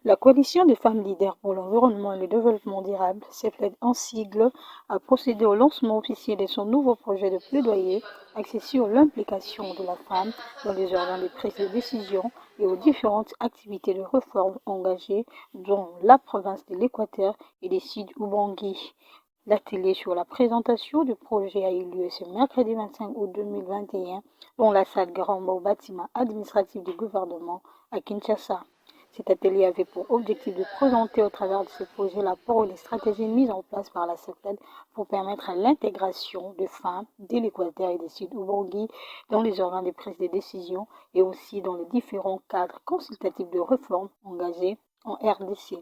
La coalition des femmes leaders pour l'environnement et le développement durable, CEFLED en sigle, a procédé au lancement officiel de son nouveau projet de plaidoyer axé sur l'implication de la femme dans les organes de prise de décision et aux différentes activités de réforme engagées dans la province de l'Équateur et des Sud-Ubangui. L'atelier sur la présentation du projet a eu lieu ce mercredi 25 août 2021 dans la salle Garamba au bâtiment administratif du gouvernement à Kinshasa. Cet atelier avait pour objectif de présenter au travers de ce projet l'apport et les stratégies mises en place par la CEFLED pour permettre l'intégration de femmes de l'Équateur et des Sud-Ubangui dans les organes de prise de décision et aussi dans les différents cadres consultatifs de réforme engagés en RDC.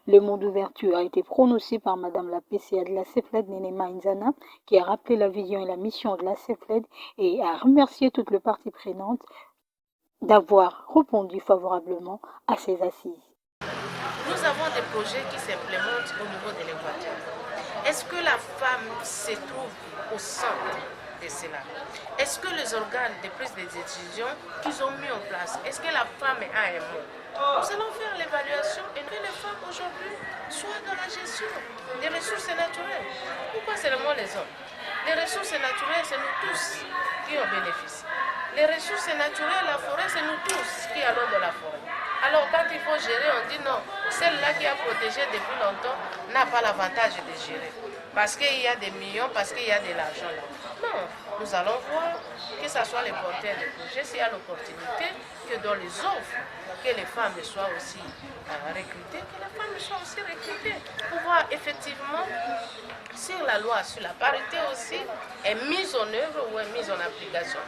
Le mot d'ouverture a été prononcé par Madame la PCA de la CEFLED, Nenema Inzana, qui a rappelé la vision et la mission de la CEFLED et a remercié toutes les parties prenantes d'avoir répondu favorablement à ces assises. Nous avons des projets qui s'implémentent au niveau de l'Équateur. Est-ce que la femme se trouve au centre de cela? Est-ce que les organes de prise de décision qu'ils ont mis en place, est-ce que la femme a un mot? Nous allons faire l'évaluation et que les femmes aujourd'hui soient dans la gestion des ressources naturelles. Pourquoi seulement les hommes? Les ressources naturelles, c'est nous tous qui en bénéficient. Les ressources naturelles, la forêt, c'est nous tous qui allons dans la forêt. Alors quand il faut gérer, on dit non, celle-là qui a protégé depuis longtemps n'a pas l'avantage de gérer. Parce qu'il y a des millions, parce qu'il y a de l'argent là. Non, nous allons voir que ce soit les porteurs de projets, s'il y a l'opportunité que dans les offres, que les femmes soient aussi recrutées, que les femmes soient aussi recrutées. Pour voir effectivement si la loi sur la parité aussi est mise en œuvre ou est mise en application.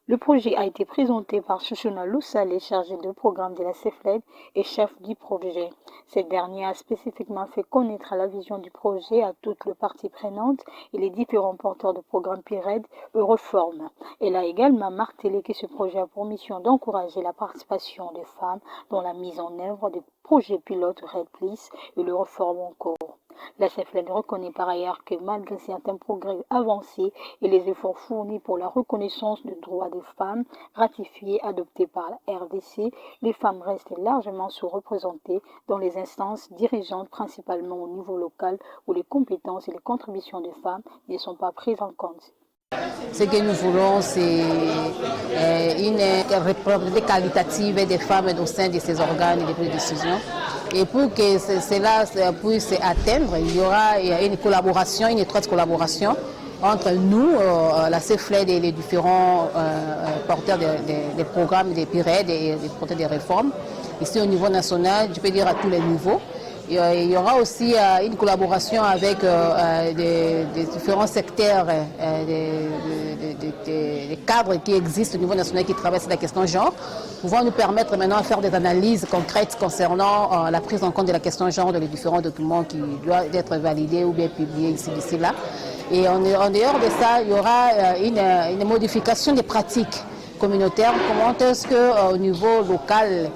Le projet a été présenté par Chouchouna Loussale, chargée de programme de la CEFLED et chef du projet. Cette dernière a spécifiquement fait connaître la vision du projet à toutes les parties prenantes et les différents porteurs de programme PIRED et Reforme. Elle a également martelé que ce projet a pour mission d'encourager la participation des femmes dans la mise en œuvre des projets pilotes REDPLIS et le Reforme en cours. La CEFLED reconnaît par ailleurs que malgré certains progrès avancés et les efforts fournis pour la reconnaissance des droits des femmes ratifiés adoptés par la RDC, les femmes restent largement sous-représentées dans les instances dirigeantes, principalement au niveau local où les compétences et les contributions des femmes ne sont pas prises en compte. Ce que nous voulons, c'est une représentativité qualitative des femmes au sein de ces organes de prise de décision. Et pour que cela puisse atteindre, il y aura une collaboration, une étroite collaboration entre nous, la CEFLED et les différents porteurs des programmes des PIRED et des porteurs des réformes. Ici au niveau national, je peux dire à tous les niveaux. Il y aura aussi une collaboration avec des différents secteurs, des cadres qui existent au niveau national qui travaillent sur la question genre, pouvant nous permettre maintenant de faire des analyses concrètes concernant la prise en compte de la question genre dans les différents documents qui doivent être validés ou bien publiés ici, d'ici là. Et en dehors de ça, il y aura une modification des pratiques communautaires. Comment est-ce qu'au niveau local,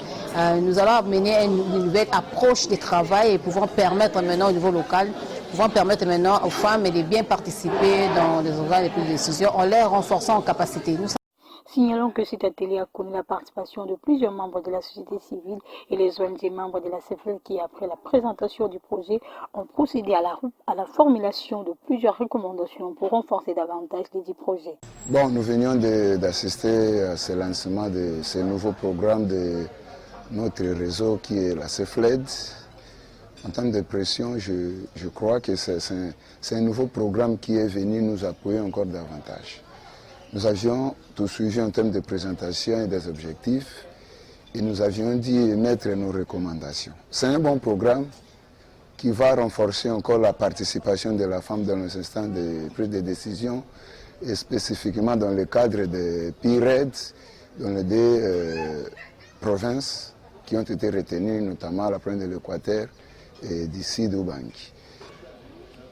nous allons mener une nouvelle approche du travail et pouvons permettre maintenant au niveau local, pouvons permettre maintenant aux femmes de bien participer dans les organes de prise de décision en les renforçant en capacité. Signalons que cet atelier a connu la participation de plusieurs membres de la société civile et les ONG membres de la CEFLED qui, après la présentation du projet, ont procédé à la formulation de plusieurs recommandations pour renforcer davantage les 10 projets. Bon, nous venions d'assister à ce lancement de ce nouveau programme de notre réseau qui est la CEFLED. En termes de pression, je crois que c'est un nouveau programme qui est venu nous appuyer encore davantage. Nous avions tout suivi en termes de présentation et des objectifs et nous avions dit émettre nos recommandations. C'est un bon programme qui va renforcer encore la participation de la femme dans les instances de prise de décision et spécifiquement dans le cadre des PIRED, dans les deux provinces qui ont été retenues, notamment la province de l'Équateur et d'ici d'Ubangui.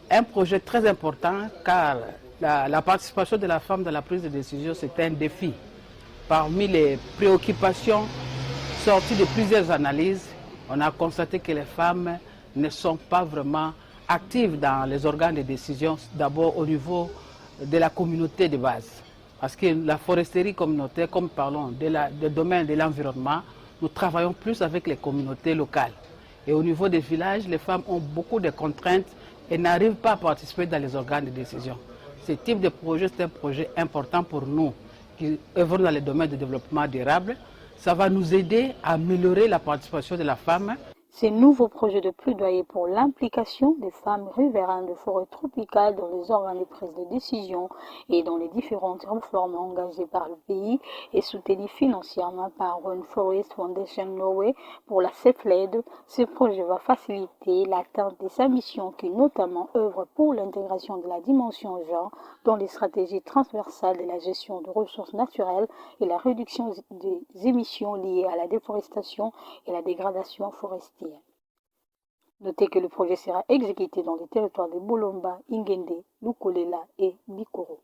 Un projet très important car la participation de la femme dans la prise de décision, c'est un défi. Parmi les préoccupations sorties de plusieurs analyses, on a constaté que les femmes ne sont pas vraiment actives dans les organes de décision, d'abord au niveau de la communauté de base. Parce que la foresterie communautaire, comme parlons du domaine de l'environnement, nous travaillons plus avec les communautés locales. Et au niveau des villages, les femmes ont beaucoup de contraintes et n'arrivent pas à participer dans les organes de décision. Ce type de projet, c'est un projet important pour nous qui œuvrons dans le domaine du développement durable. Ça va nous aider à améliorer la participation de la femme. Ces nouveaux projets de plaidoyer pour l'implication des femmes riveraines de forêts tropicales dans les organes de prise de décision et dans les différentes réformes engagées par le pays est soutenu financièrement par One Forest Foundation Norway pour la CEFLED. Ce projet va faciliter l'atteinte de sa mission qui notamment œuvre pour l'intégration de la dimension genre dans les stratégies transversales de la gestion de ressources naturelles et la réduction des émissions liées à la déforestation et la dégradation forestière. Notez que le projet sera exécuté dans les territoires de Bolomba, Ingende, Lukolela et Bikoro.